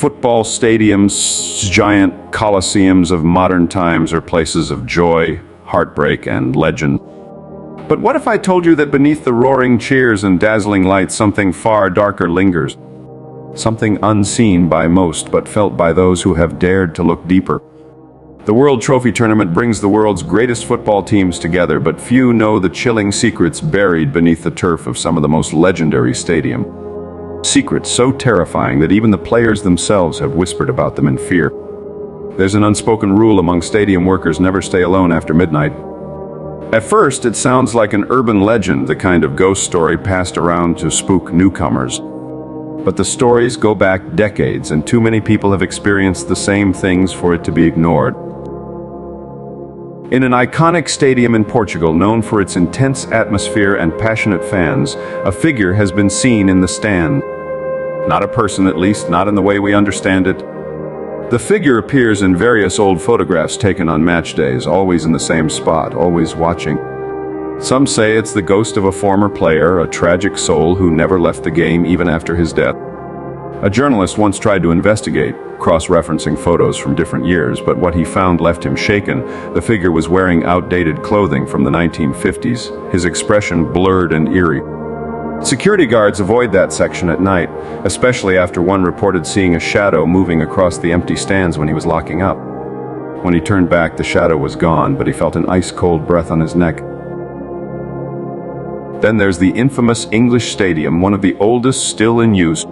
football stadiums, giant coliseums of modern times, are places of joy, heartbreak, and legend. But what if I told you that beneath the roaring cheers and dazzling lights, something far darker lingers? Something unseen by most, but felt by those who have dared to look deeper. The World Trophy Tournament brings the world's greatest football teams together, but few know the chilling secrets buried beneath the turf of some of the most legendary stadiums. Secrets so terrifying that even the players themselves have whispered about them in fear. There's an unspoken rule among stadium workers: never stay alone after midnight. At first, it sounds like an urban legend, the kind of ghost story passed around to spook newcomers. But the stories go back decades, and too many people have experienced the same things for it to be ignored. In an iconic stadium in Portugal known for its intense atmosphere and passionate fans, a figure has been seen in the stand. Not a person, at least, not in the way we understand it. The figure appears in various old photographs taken on match days, always in the same spot, always watching. Some say it's the ghost of a former player, a tragic soul who never left the game even after his death. A journalist once tried to investigate, cross-referencing photos from different years, but what he found left him shaken. The figure was wearing outdated clothing from the 1950s, his expression blurred and eerie. Security guards avoid that section at night, especially after one reported seeing a shadow moving across the empty stands when he was locking up. When he turned back, the shadow was gone, but he felt an ice-cold breath on his neck. Then there's the infamous English Stadium, one of the oldest still in use.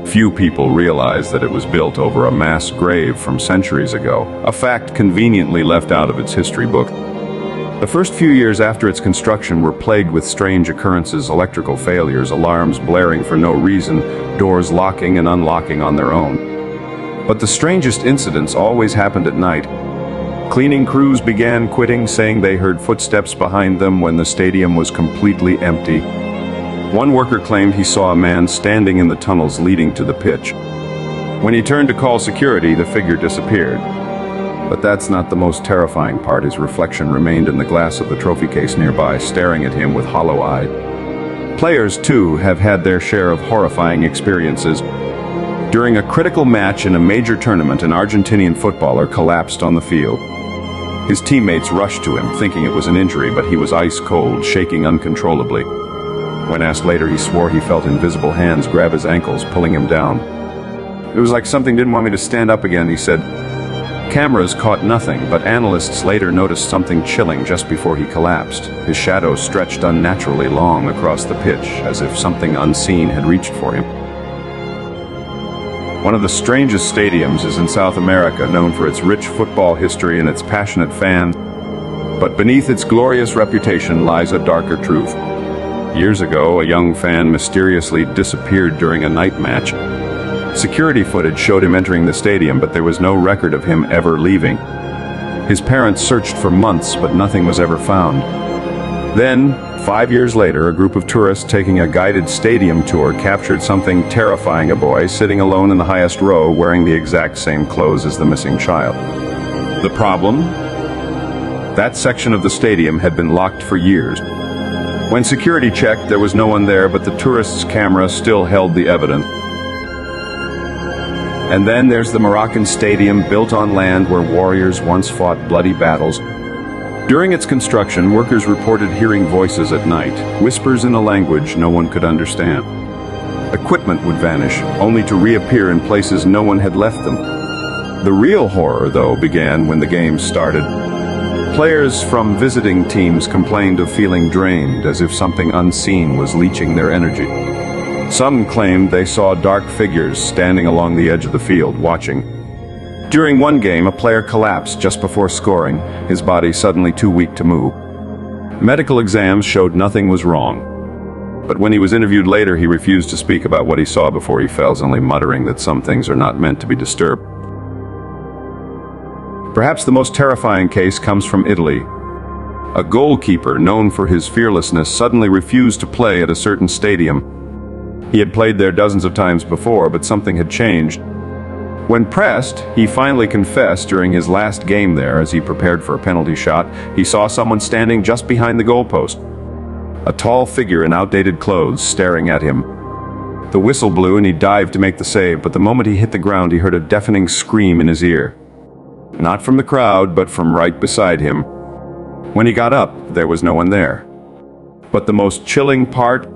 Few people realize that it was built over a mass grave from centuries ago, a fact conveniently left out of its history book. The first few years after its construction were plagued with strange occurrences: electrical failures, alarms blaring for no reason, doors locking and unlocking on their own. But the strangest incidents always happened at night. Cleaning crews began quitting, saying they heard footsteps behind them when the stadium was completely empty. One worker claimed he saw a man standing in the tunnels leading to the pitch. When he turned to call security, the figure disappeared. But that's not the most terrifying part. His reflection remained in the glass of the trophy case nearby, staring at him with hollow eye. Players, too, have had their share of horrifying experiences. During a critical match in a major tournament, an Argentinian footballer collapsed on the field. His teammates rushed to him, thinking it was an injury, but he was ice cold, shaking uncontrollably. When asked later, he swore he felt invisible hands grab his ankles, pulling him down. "It was like something didn't want me to stand up again," he said. Cameras caught nothing, but analysts later noticed something chilling just before he collapsed. His shadow stretched unnaturally long across the pitch, as if something unseen had reached for him. One of the strangest stadiums is in South America, known for its rich football history and its passionate fans. But beneath its glorious reputation lies a darker truth. Years ago, a young fan mysteriously disappeared during a night match. Security footage showed him entering the stadium, but there was no record of him ever leaving. His parents searched for months, but nothing was ever found. Then, 5 years later, a group of tourists taking a guided stadium tour captured something terrifying: a boy sitting alone in the highest row wearing the exact same clothes as the missing child. The problem? That section of the stadium had been locked for years. When security checked, there was no one there, but the tourist's camera still held the evidence. And then there's the Moroccan Stadium, built on land where warriors once fought bloody battles. During its construction, workers reported hearing voices at night, whispers in a language no one could understand. Equipment would vanish, only to reappear in places no one had left them. The real horror, though, began when the game started. Players from visiting teams complained of feeling drained, as if something unseen was leeching their energy. Some claimed they saw dark figures standing along the edge of the field, watching. During one game, a player collapsed just before scoring, his body suddenly too weak to move. Medical exams showed nothing was wrong. But when he was interviewed later, he refused to speak about what he saw before he fell, only muttering that some things are not meant to be disturbed. Perhaps the most terrifying case comes from Italy. A goalkeeper known for his fearlessness suddenly refused to play at a certain stadium. He had played there dozens of times before, but something had changed. When pressed, he finally confessed during his last game there. As he prepared for a penalty shot, he saw someone standing just behind the goalpost. A tall figure in outdated clothes staring at him. The whistle blew and he dived to make the save, but the moment he hit the ground, he heard a deafening scream in his ear. Not from the crowd, but from right beside him. When he got up, there was no one there. But the most chilling part,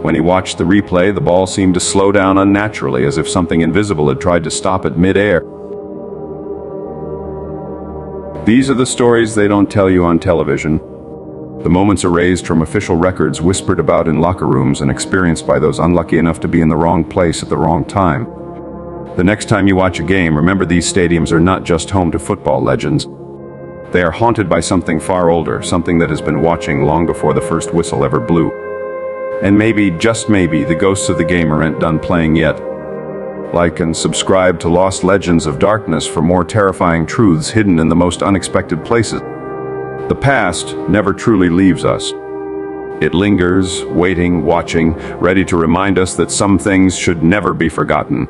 when he watched the replay, the ball seemed to slow down unnaturally, as if something invisible had tried to stop it mid-air. These are the stories they don't tell you on television. The moments erased from official records, whispered about in locker rooms, and experienced by those unlucky enough to be in the wrong place at the wrong time. The next time you watch a game, remember these stadiums are not just home to football legends. They are haunted by something far older, something that has been watching long before the first whistle ever blew. And maybe, just maybe, the ghosts of the game aren't done playing yet. Like and subscribe to Lost Legends of Darkness for more terrifying truths hidden in the most unexpected places. The past never truly leaves us. It lingers, waiting, watching, ready to remind us that some things should never be forgotten.